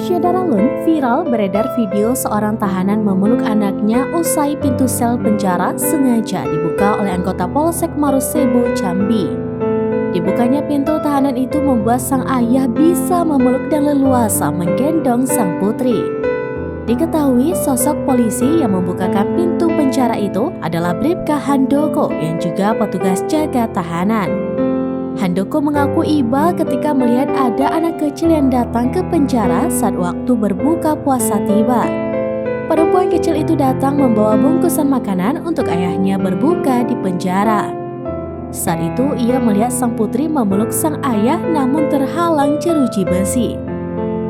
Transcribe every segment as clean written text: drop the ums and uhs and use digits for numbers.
Syedaralun viral beredar video seorang tahanan memeluk anaknya usai pintu sel penjara sengaja dibuka oleh anggota Polsek Marosebo, Jambi. Dibukanya pintu tahanan itu membuat sang ayah bisa memeluk dan leluasa menggendong sang putri. Diketahui sosok polisi yang membukakan pintu penjara itu adalah Bribka Handoko yang juga petugas jaga tahanan. Handoko mengaku iba ketika melihat ada anak kecil yang datang ke penjara saat waktu berbuka puasa tiba. Perempuan kecil itu datang membawa bungkusan makanan untuk ayahnya berbuka di penjara. Saat itu ia melihat sang putri memeluk sang ayah namun terhalang jeruji besi.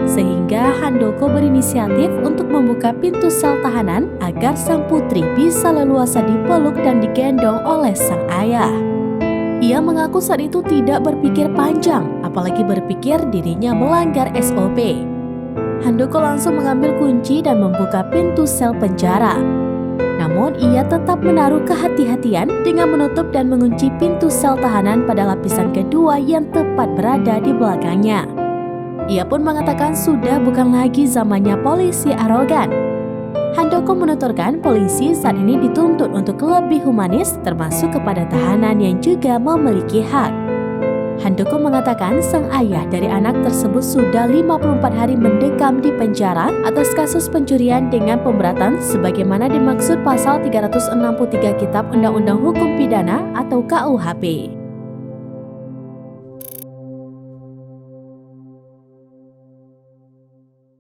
Sehingga Handoko berinisiatif untuk membuka pintu sel tahanan agar sang putri bisa leluasa dipeluk dan digendong oleh sang ayah. Ia mengaku saat itu tidak berpikir panjang, apalagi berpikir dirinya melanggar SOP. Handoko langsung mengambil kunci dan membuka pintu sel penjara. Namun ia tetap menaruh kehati-hatian dengan menutup dan mengunci pintu sel tahanan pada lapisan kedua yang tepat berada di belakangnya. Ia pun mengatakan sudah bukan lagi zamannya polisi arogan. Handoko menuturkan polisi saat ini dituntut untuk lebih humanis termasuk kepada tahanan yang juga memiliki hak. Handoko mengatakan sang ayah dari anak tersebut sudah 54 hari mendekam di penjara atas kasus pencurian dengan pemberatan sebagaimana dimaksud pasal 363 Kitab Undang-Undang Hukum Pidana atau KUHP.